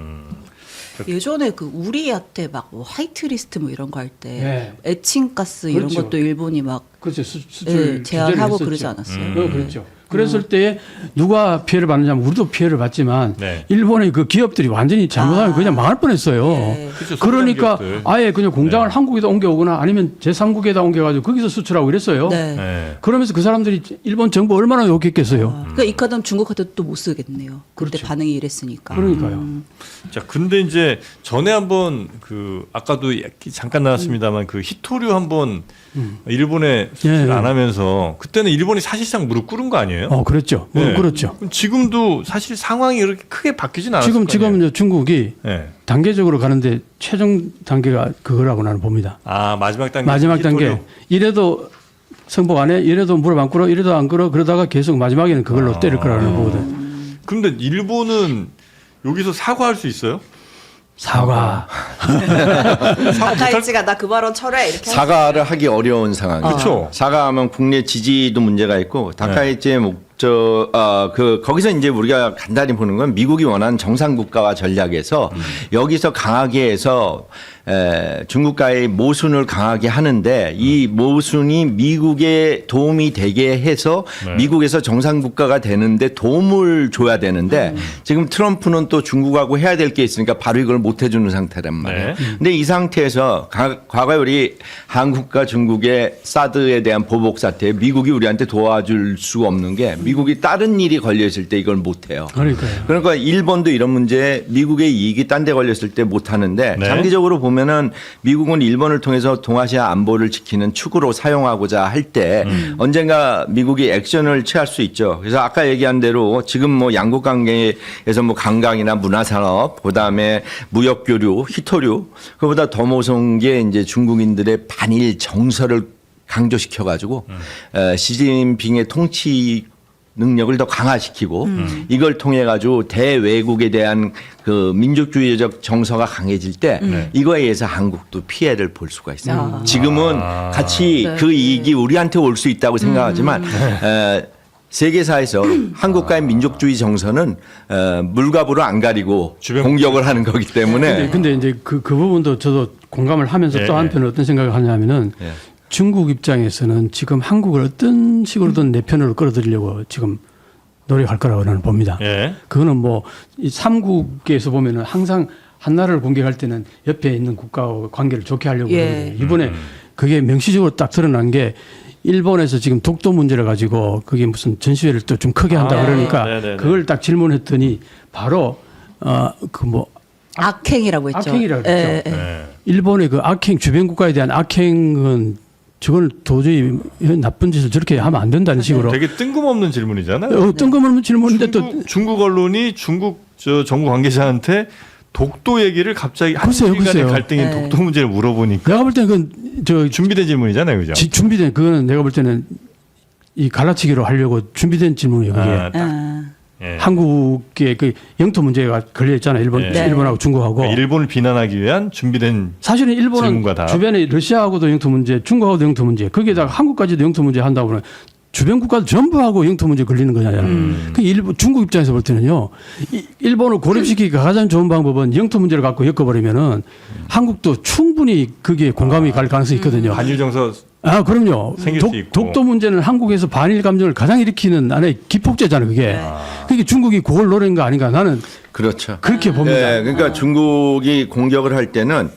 예전에 그 우리한테 막뭐 화이트리스트 뭐 이런 거 할 때 네. 에칭가스 이런 그렇죠. 것도 일본이 막 그렇죠. 수출 제한하고 규제를 그러지 했었죠. 않았어요? 그렇죠. 그랬을 때에 누가 피해를 받느냐면 우리도 피해를 받지만 네. 일본의 그 기업들이 완전히 잘못하면 그냥 망할 뻔했어요. 예. 그렇죠. 그러니까 소비자 기업들. 아예 그냥 공장을 네. 한국에다 옮겨오거나 아니면 제3국에다 옮겨가지고 거기서 수출하고 이랬어요. 네. 네. 그러면서 그 사람들이 일본 정부 얼마나 욕했겠어요. 그러니까 이 카드는 중국 카드 또 못 쓰겠네요. 그때 그렇죠. 반응이 이랬으니까. 그러니까요. 자, 근데 이제 전에 한번 그 아까도 잠깐 나왔습니다만 그 히토류 한번 일본에 수출 예. 안 하면서 그때는 일본이 사실상 무릎 꿇은 거 아니에요? 그렇죠. 네. 그렇죠. 그럼 지금도 사실 상황이 그렇게 크게 바뀌진 않았을 지금 거 아니에요? 이제 중국이 네. 단계적으로 가는데 최종 단계가 그거라고 나는 봅니다. 아, 마지막 단계. 마지막 단계. 히토류. 이래도 성복 안 해, 이래도 무릎 안 꿇어, 이래도 안 꿇어, 그러다가 계속 마지막에는 그걸로 때릴 거라는 거거든. 근데 일본은 여기서 사과할 수 있어요? 사과. 다카이치가 나 그 발언 철회 이렇게 사과를 하기 어려운 상황이죠. 그쵸. 사과하면 국내 지지도 문제가 있고 다카이치의 목적 거기서 이제 우리가 간단히 보는 건 미국이 원하는 정상 국가화 전략에서 여기서 강하게 해서 중국과의 모순을 강하게 하는데 이 모순이 미국에 도움이 되게 해서 네. 미국에서 정상 국가가 되는데 도움을 줘야 되는데 지금 트럼프는 또 중국하고 해야 될 게 있으니까 바로 이걸 못 해주는 상태란 말이에요. 네. 근데 이 상태에서 과거에 우리 한국과 중국의 사드에 대한 보복 사태에 미국이 우리한테 도와줄 수가 없는 게 미국이 다른 일이 걸려 있을 때 이걸 못 해요. 그러니까요. 그러니까 일본도 이런 문제에 미국의 이익이 딴 데 걸렸을 때 못 하는데 네. 장기적으로 보면은 미국은 일본을 통해서 동아시아 안보를 지키는 축으로 사용하고자 할 때 언젠가 미국이 액션을 취할 수 있죠. 그래서 아까 얘기한 대로 지금 뭐 양국 관계에서 뭐 관광이나 문화산업, 그다음에 무역 교류, 히토류, 그보다 더 무서운 게 이제 중국인들의 반일 정서를 강조시켜 가지고 시진핑의 통치 능력을 더 강화시키고 이걸 통해 가지고 대외국에 대한 그 민족주의적 정서가 강해질 때 이거에 의해서 한국도 피해를 볼 수가 있어요. 지금은 같이 네. 그 이익이 우리한테 올 수 있다고 생각하지만 세계사에서 한국과의 민족주의 정서는 물갑으로 안 가리고 주변 공격을 하는 거기 때문에 근데 이제 그 부분도 저도 공감을 하면서 네, 또 한편으로 어떤 생각을 하냐면은 네. 중국 입장에서는 지금 한국을 어떤 식으로든 내 편으로 끌어들이려고 지금 노력할 거라고 나는 봅니다. 예. 그거는 뭐 이 삼국에서 보면은 항상 한 나라를 공격할 때는 옆에 있는 국가와 관계를 좋게 하려고 예. 그러거든요. 이번에 그게 명시적으로 딱 드러난 게 일본에서 지금 독도 문제를 가지고 그게 무슨 전시회를 또 좀 크게 한다 아, 그러니까 네네네. 그걸 딱 질문했더니 바로 그 뭐 악행이라고 했죠. 악행이라고 예, 했죠. 예. 네. 일본의 그 악행 주변 국가에 대한 악행은 저걸 도저히 나쁜 짓을 저렇게 하면 안 된다는 식으로 되게 뜬금없는 질문이잖아요. 뜬금없는 질문인데 또 중국 언론이 중국 정부 관계자한테 독도 얘기를 갑자기 글쎄요, 한일 간의 글쎄요. 갈등인 네. 독도 문제를 물어보니까 내가 볼 때는 그저 준비된 질문이잖아요, 그죠? 준비된 그거는 내가 볼 때는 이 갈라치기로 하려고 준비된 질문이에요. 그게 아, 딱, 아. 예. 한국의 그 영토 문제가 걸려 있잖아요. 네. 일본하고 중국하고. 그러니까 일본을 비난하기 위한 준비된 사실은 일본은 질문과 답. 주변에 러시아하고도 영토 문제, 중국하고도 영토 문제, 거기에다가 한국까지도 영토 문제 한다고 그러면 주변 국가도 전부 하고 영토 문제 걸리는 거잖아요. 그 일본 중국 입장에서 볼 때는요, 일본을 고립시키기가 가장 좋은 방법은 영토 문제를 갖고 엮어버리면은 한국도 충분히 그게 공감이 갈 가능성이 있거든요. 반일 정서 아, 그럼요. 생길 수 있고. 독도 문제는 한국에서 반일 감정을 가장 일으키는 하나의 기폭제잖아요, 그게. 그게 중국이 그걸 노린 거 아닌가 나는 그렇죠. 그렇게 봅니다. 예, 그러니까 중국이 공격을 할 때는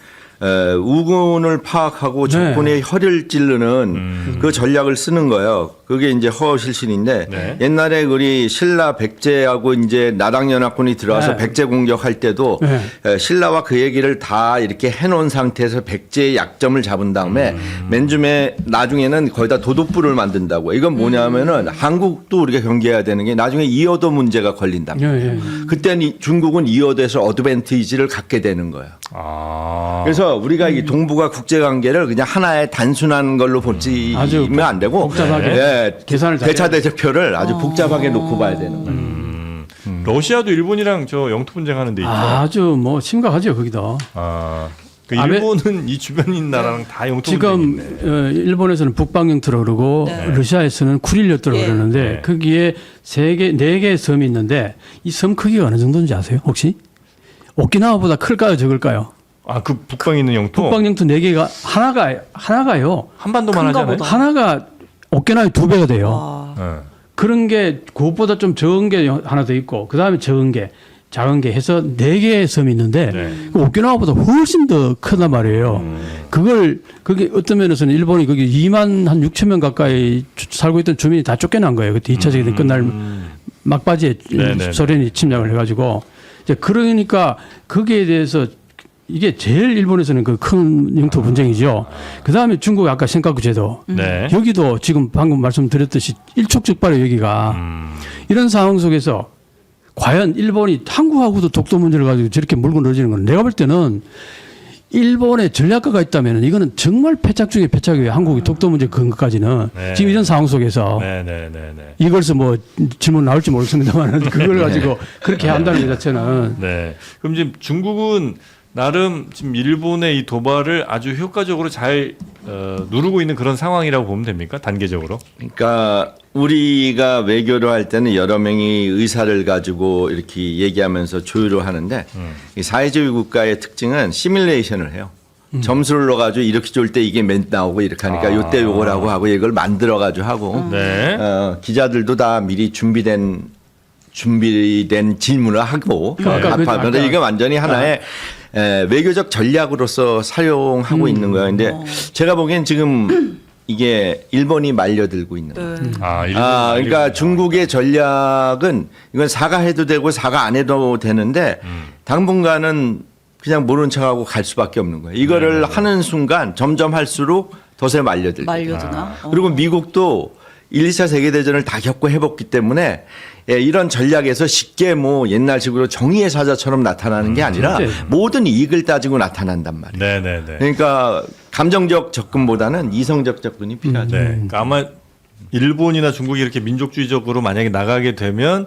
우군을 파악하고 적군의 혀를 찌르는 그 전략을 쓰는 거예요. 그게 이제 허실신인데 네. 옛날에 우리 신라 백제하고 이제 나당 연합군이 들어와서 네. 백제 공격할 때도 네. 신라와 그 얘기를 다 이렇게 해놓은 상태에서 백제의 약점을 잡은 다음에 맨 줌에 나중에는 거기다 도독부를 만든다고. 이건 뭐냐면은 한국도 우리가 경계해야 되는 게 나중에 이어도 문제가 걸린답니다. 예, 예. 그때는 중국은 이어도에서 어드밴티지를 갖게 되는 거예요. 아. 그래서 우리가 이 동북아 국제 관계를 그냥 하나의 단순한 걸로 보지면 아주 안 되고 복잡하게 예, 계산을 잘 대차 대조표를 아주 복잡하게 놓고 봐야 되는 거예요. 러시아도 일본이랑 저 영토 분쟁하는 데 있죠. 아주 뭐 심각하죠, 거기도. 아. 그 아베- 일본은 이 주변인 나라랑 다 영토 지금 분쟁이 있네. 일본에서는 북방영토라고 그러고 네. 러시아에서는 쿠릴요토라고 예. 그러는데 네. 거기에 네 개의 섬이 있는데 이 섬 크기가 어느 정도인지 아세요, 혹시? 오키나와보다 클까요, 적을까요? 아, 그 북방에 있는 영토 북방 영토 4개가 하나가요. 한반도만 큰가 하잖아요. 보다. 하나가 오키나와의 2배가 돼요. 와. 네. 그런 게 그것보다 좀 적은 게 하나 더 있고 그다음에 작은 게 해서 4개의 섬이 있는데 네. 그 오키나와보다 훨씬 더 크단 말이에요. 그게 어떤 면에서는 일본이 거기 2만 한 6천 명 가까이 살고 있던 주민이 다 쫓겨난 거예요. 그때 2차 세계대전 끝날 막바지에 네네네. 소련이 침략을 해가지고 이제 그러니까 거기에 대해서 이게 제일 일본에서는 그 큰 영토 분쟁이죠. 그 다음에 중국 아까 senkaku 제도 네. 여기도 지금 방금 말씀드렸듯이 일촉즉발의 여기가 이런 상황 속에서 과연 일본이 한국하고도 독도 문제를 가지고 저렇게 물고 늘어지는 건 내가 볼 때는 일본의 전략가가 있다면 이거는 정말 패착 중에 패착이에요. 한국이 독도 문제 건 것까지는 네. 지금 이런 상황 속에서 네네네네. 이걸서 뭐 질문 나올지 모르겠습니다만 그걸 가지고 그렇게 한다는 것 자체는 네. 그럼 지금 중국은 나름 지금 일본의 이 도발을 아주 효과적으로 잘 누르고 있는 그런 상황이라고 보면 됩니까? 단계적으로? 그러니까 우리가 외교를 할 때는 여러 명이 의사를 가지고 이렇게 얘기하면서 조율을 하는데 이 사회주의 국가의 특징은 시뮬레이션을 해요. 점수를 넣어가지고 이렇게 줄 때 이게 몇 나오고 이렇게 하니까 요때 요거라고 하고 이걸 만들어가지고 하고 네. 기자들도 다 미리 준비된 질문을 하고 답하면 이게 완전히 하나의 외교적 전략으로서 사용하고 있는 거예요. 근데 제가 보기엔 지금 이게 일본이 말려들고 있는 거예요. 네. 그러니까 중국의 전략은 이건 사과해도 되고 사과 안 해도 되는데 당분간은 그냥 모른 척하고 갈 수밖에 없는 거예요. 이거를 하는 순간 점점 할수록 더세 말려들고. 말려드나? 그리고 미국도 1, 2차 세계대전을 다 겪고 해봤기 때문에 이런 전략에서 쉽게 뭐 옛날식으로 정의의 사자처럼 나타나는 게 아니라 모든 이익을 따지고 나타난단 말이에요. 네네네. 그러니까 감정적 접근보다는 이성적 접근이 필요하죠. 네. 그러니까 아마 일본이나 중국이 이렇게 민족주의적으로 만약에 나가게 되면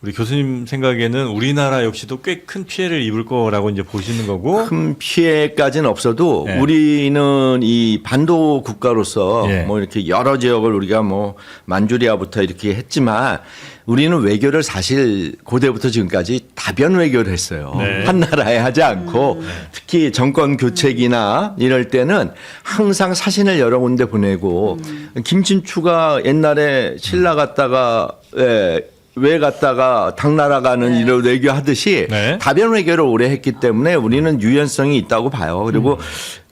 우리 교수님 생각에는 우리나라 역시도 꽤 큰 피해를 입을 거라고 이제 보시는 거고. 큰 피해까지는 없어도 네. 우리는 이 반도 국가로서 예. 뭐 이렇게 여러 지역을 우리가 뭐 만주리아부터 이렇게 했지만 우리는 외교를 사실 고대부터 지금까지 다변 외교를 했어요. 네. 한 나라에 하지 않고 특히 정권 교체기나 이럴 때는 항상 사신을 여러 군데 보내고 김진추가 옛날에 신라 갔다가 왜 갔다가 당나라 가는 이런 외교 하듯이 네. 다변 외교를 오래 했기 때문에 우리는 유연성이 있다고 봐요. 그리고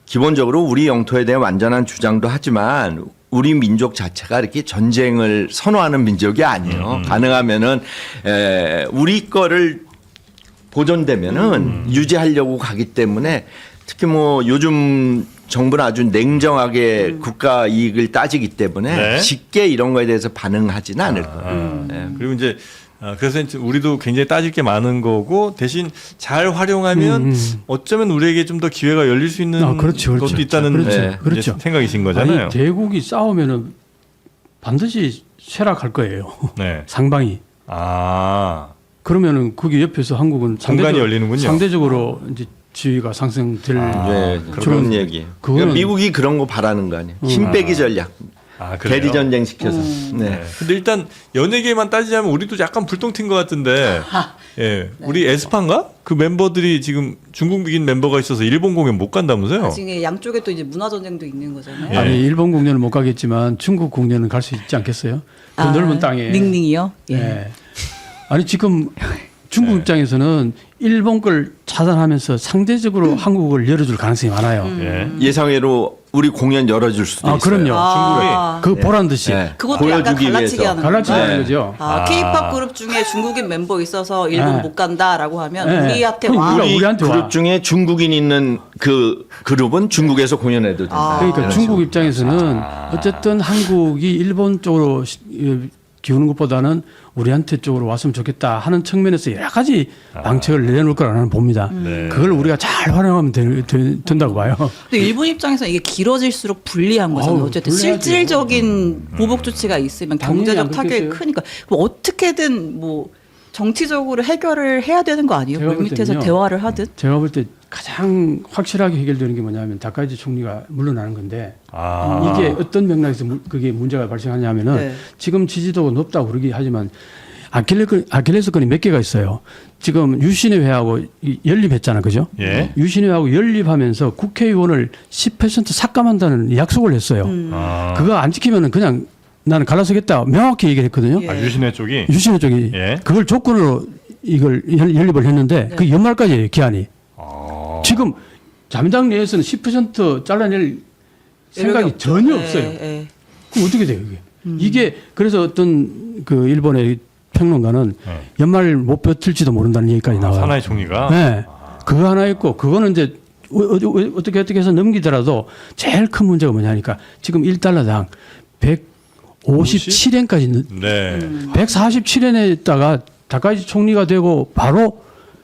기본적으로 우리 영토에 대한 완전한 주장도 하지만 우리 민족 자체가 이렇게 전쟁을 선호하는 민족이 아니에요. 가능하면은 우리 거를 보존되면은 유지하려고 가기 때문에 특히 뭐 요즘 정부는 아주 냉정하게 국가 이익을 따지기 때문에 네. 쉽게 이런 거에 대해서 반응하지는 않을 거예요. 그리고 이제 그래서 이제 우리도 굉장히 따질 게 많은 거고 대신 잘 활용하면 어쩌면 우리에게 좀 더 기회가 열릴 수 있는 그렇죠. 것도 있다는 이제 그렇죠. 생각이신 거잖아요. 아니, 대국이 싸우면은 반드시 쇠락할 거예요. 네. 상방이. 아. 그러면은 거기 옆에서 한국은 공간이 열리는군요. 상대적으로 이제 지위가 상승될 네, 그런 얘기. 그거는- 미국이 그런 거 바라는 거 아니에요. 힘 빼기 전략. 아, 그래요? 대리 전쟁 시켜서. 네. 네. 근데 일단 연예계만 따지자면 우리도 약간 불똥 튄 것 같은데. 예. 우리 에스파인가? 그 멤버들이 지금 중국인 멤버가 있어서 일본 공연 못 간다면서요? 나중에 양쪽에 또 이제 문화 전쟁도 있는 거잖아요. 예. 아니 일본 공연은 못 가겠지만 중국 공연은 갈 수 있지 않겠어요? 그 넓은 땅에. 닝닝이요? 예. 예. 아니 지금 중국 입장에서는 일본 걸 차단하면서 상대적으로 한국을 열어줄 가능성이 많아요. 예. 예상외로 우리 공연 열어줄 수도 있어요. 그럼요. 아. 그 보란 듯이 네. 그것도 약간 보여주기 갈라치기 위해서. 하는 갈라치기 건가요? 하는 거죠. K-팝 그룹 중에 중국인 member 있어서 일본 네. 못 간다라고 하면 네. 우리한테 그럼 와. 우리한테 와. 그룹 중에 중국인 있는 그 그룹은 중국에서 공연해도 된다. 그러니까 이런 중국 식으로. 입장에서는 어쨌든 한국이 일본 쪽으로 기우는 것보다는 우리한테 쪽으로 왔으면 좋겠다 하는 측면에서 여러 가지 방책을 내놓을 거라는 봅니다. 네. 그걸 우리가 잘 활용하면 된다고 봐요. 근데 일본 입장에서 이게 길어질수록 불리한 거잖아요. 아우, 어쨌든 불리하죠. 실질적인 보복 조치가 있으면 당연히 경제적 안 타격이 그렇겠어요. 크니까 그럼 어떻게든 뭐 정치적으로 해결을 해야 되는 거 아니에요? 제가 볼 물밑에서 때는요. 대화를 하듯. 제가 볼 때 가장 확실하게 해결되는 게 뭐냐면 다카이치 총리가 물러나는 건데 아. 이게 어떤 맥락에서 그게 문제가 발생하냐면은 네. 지금 지지도가 높다고 그러긴 하지만 아킬레스건이 몇 개가 있어요. 지금 유신의 회하고 연립했잖아, 그죠? 예. 유신의 회하고 연립하면서 국회의원을 10% 삭감한다는 약속을 했어요. 아, 그거 안 지키면은 그냥 나는 갈라서겠다 명확히 얘기를 했거든요. 예. 아, 유신회 쪽이 유신의 쪽이 예. 그걸 조건으로 이걸 연립을 했는데 네. 그 연말까지예요, 기한이. 아, 지금 자민당 내에서는 10% 잘라낼 생각이 전혀 없어요. 예. 그럼 어떻게 돼요, 이게? 이게 그래서 어떤 그 일본의 평론가는 네. 연말 못 버틸지도 모른다는 얘기까지 나와요. 사나이 총리가 네. 그거 하나 있고 그거는 이제 어떻게 해서 넘기더라도 제일 큰 문제가 뭐냐니까 지금 1달러당 157엔까지 네. 147엔에 있다가 다카이치 총리가 되고 바로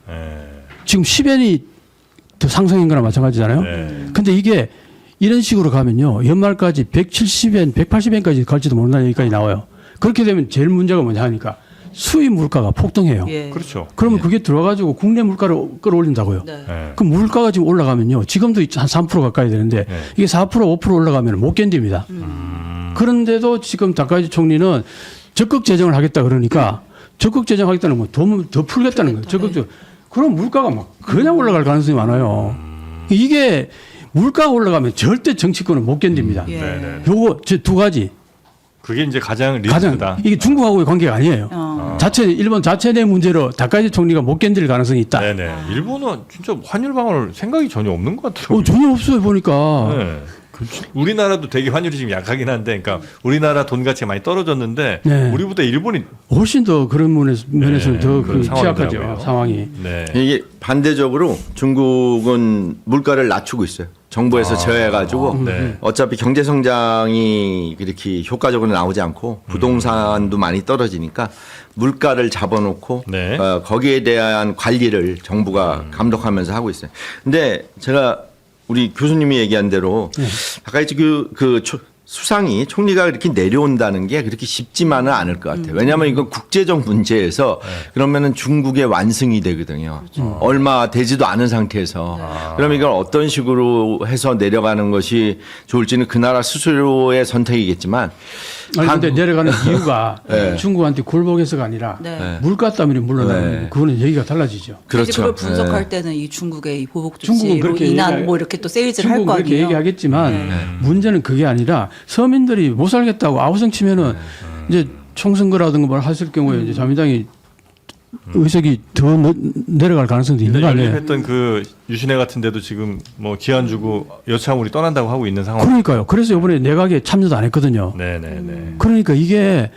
네. 지금 10엔이 더 상승인 거나 마찬가지잖아요. 네. 근데 이게 이런 식으로 가면요. 연말까지 170엔, 180엔까지 갈지도 모른다는 얘기까지 나와요. 그렇게 되면 제일 문제가 뭐냐 하니까 수입 물가가 폭등해요. 예. 그렇죠. 그러면 그게 들어가지고 국내 물가를 끌어올린다고요. 네. 네. 그럼 물가가 지금 올라가면요. 지금도 한 3% 가까이 되는데 네. 이게 4%, 5% 올라가면 못 견딥니다. 그런데도 지금 다카이치 총리는 적극 재정을 하겠다 그러니까 적극 재정하겠다는 건 더 풀겠다는 거예요. 적극적. 그럼 물가가 막 그냥 올라갈 가능성이 많아요. 이게 물가가 올라가면 절대 정치권은 못 견딥니다. 예. 네네. 요거 저 두 가지 그게 이제 가장 가장 리스크다. 이게 중국하고의 관계가 아니에요. 일본 자체 내 문제로 다카이치 총리가 못 견딜 가능성이 있다. 네네. 일본은 진짜 환율 방어를 생각이 전혀 없는 것 같아요. 전혀 없어요 보니까. 네. 우리나라도 되게 환율이 지금 약하긴 한데, 그러니까 우리나라 돈 가치가 많이 떨어졌는데 네. 우리보다 일본이 훨씬 더 그런 면에서는 더 그런 취약하죠 상황이더라고요. 상황이. 네. 이게 반대적으로 중국은 물가를 낮추고 있어요. 정부에서 제어해가지고 네. 어차피 경제 성장이 그렇게 효과적으로 나오지 않고 부동산도 많이 떨어지니까 물가를 잡아놓고 네. 거기에 대한 관리를 정부가 감독하면서 하고 있어요. 근데 제가 우리 교수님이 얘기한 대로 다카이치 수상이 총리가 이렇게 내려온다는 게 그렇게 쉽지만은 않을 것 같아요. 왜냐하면 이건 국제적 문제에서 그러면은 중국의 완승이 되거든요. 얼마 되지도 않은 상태에서. 그럼 이걸 어떤 식으로 해서 내려가는 것이 좋을지는 그 나라 스스로의 선택이겠지만. 아니 근데 내려가는 이유가 네. 중국한테 굴복해서가 아니라 네. 물가 때문에 물러나는 네. 거고 그거는 얘기가 달라지죠. 이제 그걸 그렇죠. 분석할 네. 때는 이 중국의 이 보복 중국은 조치로 그렇게 인한 뭐 이렇게 또 세일즈를 할 거 중국은 그렇게 아니에요. 얘기하겠지만 문제는 그게 아니라 서민들이 못 살겠다고 아우성 치면은 이제 총선거라든가 뭘 했을 경우에 이제 자민당이 의석이 더 내려갈 가능성도 있는 거 아니에요? 연립했던 그 유신회 같은 데도 지금 뭐 기한 주고 여차하면 우리 떠난다고 하고 있는 상황. 그러니까요. 그래서 이번에 내각에 참여도 안 했거든요. 네네네. 그러니까 이게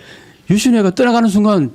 유신회가 떠나가는 순간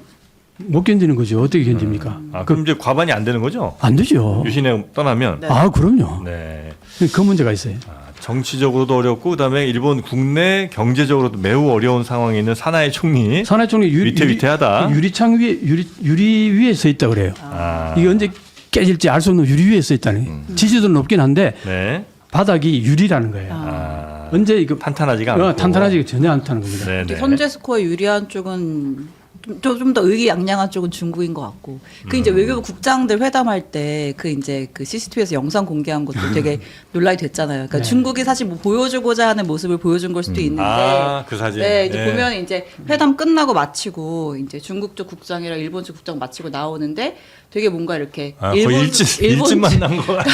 못 견디는 거죠. 어떻게 견딥니까? 아, 그럼 이제 과반이 안 되는 거죠? 안 되죠. 유신회 떠나면. 네. 아, 그럼요. 네. 그 문제가 있어요. 정치적으로도 어렵고 그다음에 일본 국내 경제적으로도 매우 어려운 상황에 있는 사나이 총리. 산하 총리 위태위태하다. 유리창 위에 유리 위에 서 있다 그래요. 아. 이게 언제 깨질지 알 수 없는 유리 위에 서 있다는. 지지도는 높긴 한데 네. 바닥이 유리라는 거예요. 아. 언제 이거 탄탄하지가 않고. 탄탄하지가 전혀 않다는 겁니다. 네네. 현재 스코어에 유리한 쪽은 좀 더 의기양양한 쪽은 중국인 것 같고 그 이제 외교부 국장들 회담할 때 그 이제 그 CCTV에서 영상 공개한 것도 되게 논란이 됐잖아요. 그러니까 네. 중국이 사실 뭐 보여주고자 하는 모습을 보여준 걸 수도 있는데, 아, 그 사진. 네, 이제 네. 보면 이제 회담 끝나고 마치고 이제 중국 쪽 국장이랑 일본 쪽 국장 마치고 나오는데 되게 뭔가 이렇게 거의 일진 만난 것 같아.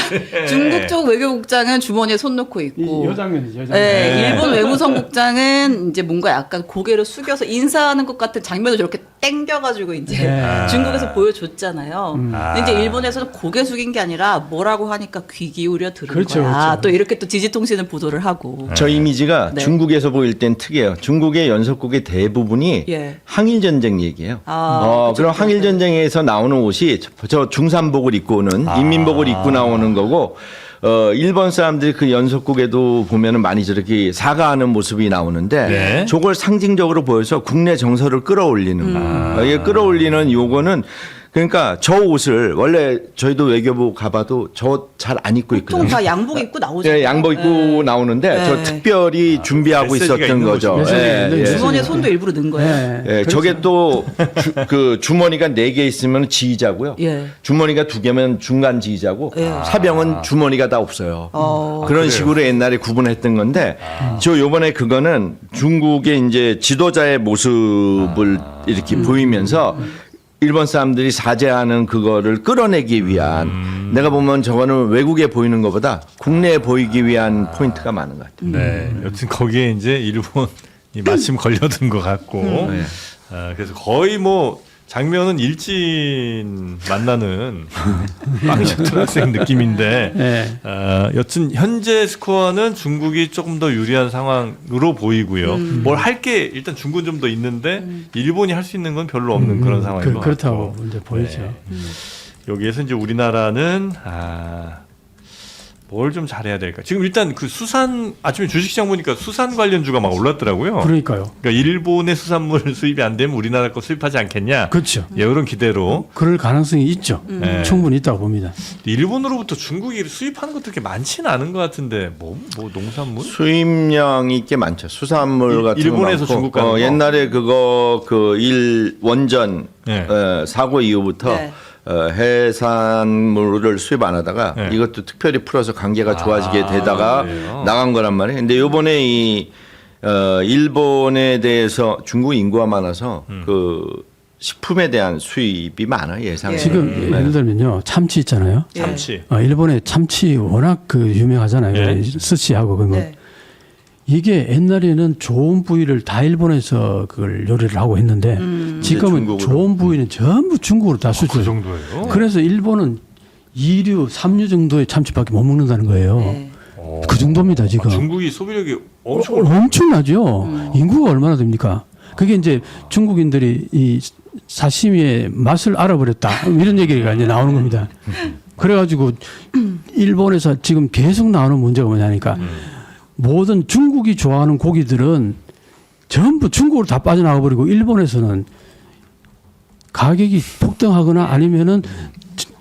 중국 쪽 외교국장은 주머니에 손 넣고 있고, 여장면이죠. 여장면. 네, 일본 외무성국장은 이제 뭔가 약간 고개를 숙여서 인사하는 것 같은 장면을 저렇게 땡겨가지고 이제 네. 중국에서 보여줬잖아요. 근데 이제 아. 일본에서는 고개 숙인 게 아니라 뭐라고 하니까 귀 기울여 들은 그렇죠, 거야. 그렇죠. 또 이렇게 또 지지통신은 보도를 하고. 저 이미지가 네. 중국에서 보일 땐 특이해요. 중국의 연속국의 대부분이 예. 항일 전쟁 얘기예요. 아, 그럼 그렇죠. 항일 전쟁에서 나오는 옷이 저 중산복을 입고 오는 인민복을 입고 나오는 거고. 일본 사람들이 그 연속국에도 보면은 많이 저렇게 사과하는 모습이 나오는데 네. 저걸 상징적으로 보여서 국내 정서를 끌어올리는 거예요. 이게 끌어올리는 요거는 그러니까 저 옷을 원래 저희도 외교부 가봐도 저 잘 안 입고 보통 있거든요. 다 양복 입고 나오죠. 예, 양복 입고 나오는데 네. 저 특별히 준비하고 메시지가 있었던 있는 거죠. 거죠. 메시지가 있는 주머니에 손도 일부러 넣은 거예요. 네. 예, 그렇죠. 저게 또 그 주머니가 4개 있으면 지휘자고요. 예. 주머니가 2개면 중간 지휘자고 예. 사병은 주머니가 다 없어요. 그런 그래요? 식으로 옛날에 구분했던 건데 저 요번에 그거는 중국의 이제 지도자의 모습을 이렇게 보이면서 일본 사람들이 사죄하는 그거를 끌어내기 위한 내가 보면 저거는 외국에 보이는 것보다 국내에 보이기 위한 포인트가 많은 것 같아요. 네. 여튼 거기에 이제 일본이 마침 걸려든 것 같고 네. 그래서 거의 뭐 장면은 일진 만나는 빵쇼 초등학생 느낌인데 네. 여튼 현재 스코어는 중국이 조금 더 유리한 상황으로 보이고요. 뭘 할 게 일단 중국은 좀 더 있는데 일본이 할 수 있는 건 별로 없는 그런 상황인 것 그렇다고 같고. 이제 보이죠. 네. 여기에서 이제 우리나라는 뭘 좀 잘해야 될까? 지금 일단 그 수산 아침에 주식시장 보니까 수산 관련주가 막 올랐더라고요. 그러니까요. 그러니까 일본의 수산물 수입이 안 되면 우리나라 거 수입하지 않겠냐? 그렇죠. 예, 이런 기대로 그럴 가능성이 있죠. 네. 충분히 있다고 봅니다. 일본으로부터 중국이 수입하는 것도 그렇게 많지는 않은 것 같은데 뭐 농산물? 수입량이 꽤 많죠. 수산물 같은 거 일본에서 많고. 중국 가는 거? 옛날에 그거 원전 네. 사고 이후부터 네. 해산물을 수입 안 하다가 네. 이것도 특별히 풀어서 관계가 좋아지게 되다가 그래요? 나간 거란 말이에요. 근데 요번에 이 일본에 대해서 중국 인구가 많아서 그 식품에 대한 수입이 많아요. 예상이. 지금 예를 들면요. 참치 있잖아요. 예. 참치. 일본에 참치 워낙 그 유명하잖아요. 예. 스시하고 그러면 네. 이게 옛날에는 좋은 부위를 다 일본에서 그걸 요리를 하고 했는데 지금은 중국으로. 좋은 부위는 전부 중국으로 다 그 수출. 정도예요? 그래서 일본은 2류, 3류 정도의 참치밖에 못 먹는다는 거예요. 네. 그 정도입니다 지금. 중국이 소비력이 엄청 엄청나죠. 인구가 얼마나 됩니까? 그게 이제 중국인들이 이 사시미의 맛을 알아버렸다 이런 얘기가 이제 나오는 겁니다. 그래가지고 일본에서 지금 계속 나오는 문제가 뭐냐니까 모든 중국이 좋아하는 고기들은 전부 중국으로 다 빠져나가 버리고 일본에서는 가격이 폭등하거나 아니면은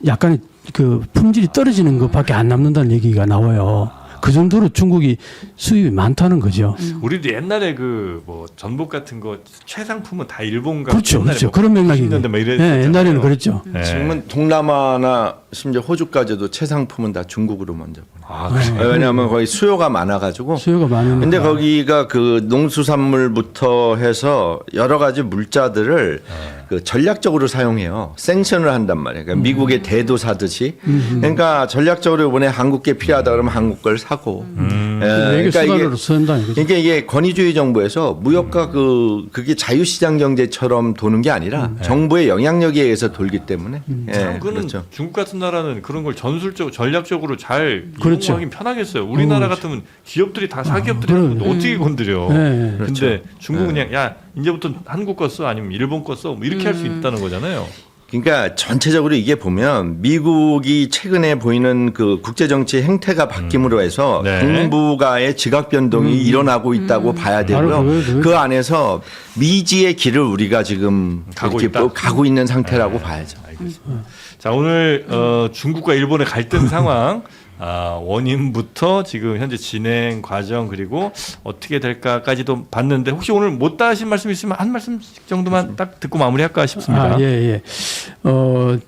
약간의 그 품질이 떨어지는 것밖에 안 남는다는 얘기가 나와요. 그 정도로 중국이 수입이 많다는 거죠. 우리도 옛날에 그 뭐 전복 같은 거 최상품은 다 일본 가 그렇죠, 그렇죠. 그런 맥락이. 막 네, 이랬잖아요. 옛날에는 그랬죠. 네. 지금은 동남아나 심지어 호주까지도 최상품은 다 중국으로 먼저 보내요. 아, 그래요? 왜냐하면 거기 수요가 많아가지고. 수요가 많으니까. 근데 거기가 그 농수산물부터 해서 여러 가지 물자들을 그 전략적으로 사용해요. 생션을 한단 말이에요. 그러니까 미국의 대도 사듯이. 그러니까 전략적으로 이번에 한국계 필요하다 그러면 한국 걸 사고. 외교 수단으로 쓴다는 거죠. 이게 권위주의 정부에서 무역과 그게 자유시장 경제처럼 도는 게 아니라 정부의 영향력에 의해서 돌기 때문에. 참 그거는 그렇죠. 중국 같은 나라는 그런 걸 전술적 전략적으로 잘 그렇죠. 이용하기 편하겠어요. 우리나라 같으면 기업들이 다 사기업들이 하는 건데 어떻게 건드려? 네. 근데 중국은 그냥 야 이제부터 한국 거 써 아니면 일본 거 써 뭐 이렇게 할 수 있다는 거잖아요. 그러니까 전체적으로 이게 보면 미국이 최근에 보이는 그 국제 정치 행태가 바뀜으로 해서 네. 동북아의 지각 변동이 일어나고 있다고 봐야 바로 되고요. 그거죠. 그 안에서 미지의 길을 우리가 지금 가고 이렇게 있다? 가고 있는 상태라고 봐야죠. 알겠습니다. 자 오늘 중국과 일본의 갈등 상황 원인부터 지금 현재 진행 과정 그리고 어떻게 될까까지도 봤는데 혹시 오늘 못다 하신 말씀 있으면 한 말씀씩 정도만 딱 듣고 마무리할까 싶습니다. 예.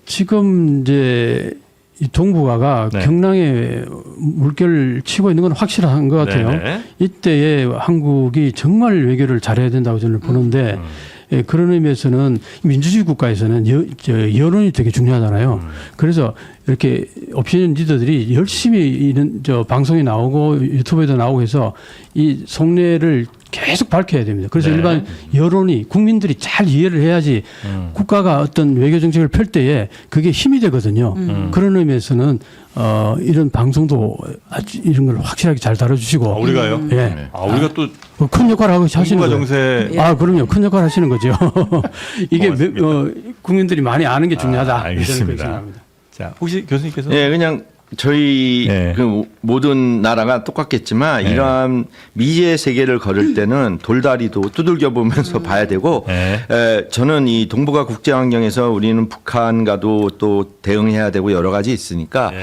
지금 이제 이 동북아가 네. 경랑에 물결을 치고 있는 건 확실한 것 같아요. 네네. 이때에 한국이 정말 외교를 잘해야 된다고 저는 보는데 예, 그런 의미에서는 민주주의 국가에서는 여론이 되게 중요하잖아요. 그래서 이렇게 오피니언 리더들이 열심히 이런 방송에 나오고 유튜브에도 나오고 해서 이 속내를 계속 밝혀야 됩니다. 그래서 네. 일반 여론이 국민들이 잘 이해를 해야지 국가가 어떤 외교 정책을 펼 때에 그게 힘이 되거든요. 그런 의미에서는 이런 방송도 아주 이런 걸 확실하게 잘 다뤄주시고 우리가요? 예. 우리가 또 큰 역할을 하고 하시는 동북아 거예요. 정세 그럼요. 큰 역할 하시는 거죠. 이게 고맙습니다. 국민들이 많이 아는 게 중요하다. 알겠습니다. 저는 그렇게 생각합니다. 자 혹시 교수님께서 예, 그냥 저희 네. 그 모든 나라가 똑같겠지만 네. 이러한 미지의 세계를 걸을 때는 돌다리도 두들겨 보면서 봐야 되고 네. 저는 이 동북아 국제 환경에서 우리는 북한과도 또 대응해야 되고 여러 가지 있으니까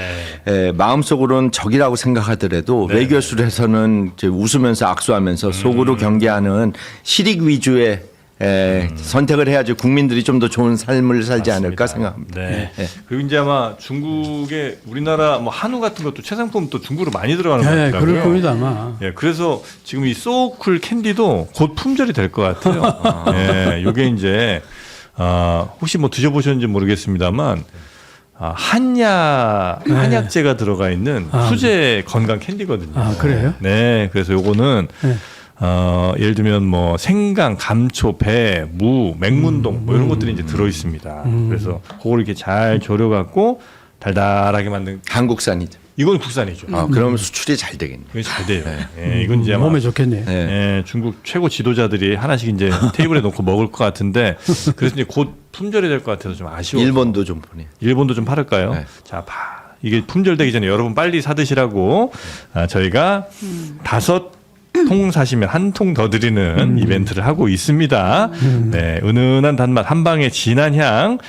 마음속으로는 적이라고 생각하더라도 네. 외교술에서는 이제 웃으면서 악수하면서 속으로 경계하는 실익 위주의 선택을 해야지 국민들이 좀 더 좋은 삶을 살지 않을까 생각합니다. 네. 그리고 이제 아마 중국의 우리나라 뭐 한우 같은 것도 최상품 또 중국으로 많이 들어가는 것 네, 같더라고요. 그럴 겁니다 아마. 예, 그래서 지금 이 소쿨 캔디도 곧 품절이 될 것 같아요. 예, 이게 이제 혹시 뭐 드셔보셨는지 모르겠습니다만 한약재가 들어가 있는 수제 건강 캔디거든요. 아, 그래요? 네, 그래서 요거는 네. 예를 들면 뭐 생강, 감초, 배, 무, 맹문동 뭐 이런 것들이 이제 들어 있습니다. 그래서 그걸 이렇게 잘 졸여 갖고 달달하게 만든 한국산이죠. 이건 국산이죠. 그러면 수출이 잘 되겠네. 이게 잘 돼요. 예, 이건 이제 아마 몸에 좋겠네요. 네. 예, 중국 최고 지도자들이 하나씩 이제 테이블에 놓고 먹을 것 같은데 그래서 이제 곧 품절이 될 것 같아서 좀 아쉬워. 일본도 좀 보내. 일본도 좀 팔을까요? 네. 자, 이게 품절되기 전에 여러분 빨리 사드시라고 저희가 5통 사시면 1통 더 드리는 이벤트를 하고 있습니다. 네, 은은한 단맛, 한 방에 진한 향.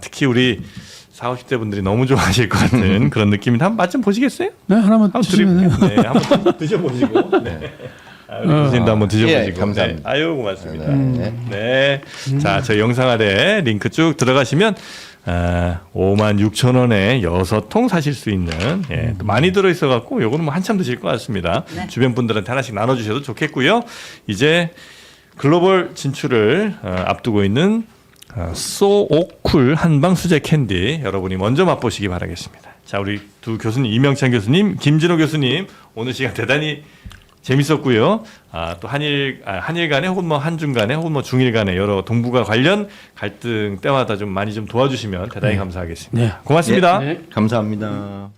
특히 우리 40, 50대 분들이 너무 좋아하실 것 같은 그런 느낌인데 한번 맛 좀 보시겠어요? 네, 하나만 한번 드시면 드릴게요. 네, 한번 드셔보시고. 네. 교수님도 한번 드셔보시고. 예, 감사합니다. 네. 아유, 고맙습니다. 네. 네. 자, 저희 영상 아래 링크 쭉 들어가시면 56,000원에 6통 사실 수 있는 또 많이 들어있어 갖고 요거는 뭐 한참 드실 것 같습니다. 네. 주변 분들한테 하나씩 나눠주셔도 좋겠고요. 이제 글로벌 진출을 앞두고 있는 소오쿨 한방 수제 캔디 여러분이 먼저 맛보시기 바라겠습니다. 자, 우리 두 교수님, 이명찬 교수님, 김진호 교수님 오늘 시간 대단히 재밌었고요. 또 한일 간에 혹은 뭐 한중 간에 혹은 뭐 중일 간에 여러 동북아 관련 갈등 때마다 좀 많이 좀 도와주시면 대단히 감사하겠습니다. 네. 고맙습니다. 네. 감사합니다.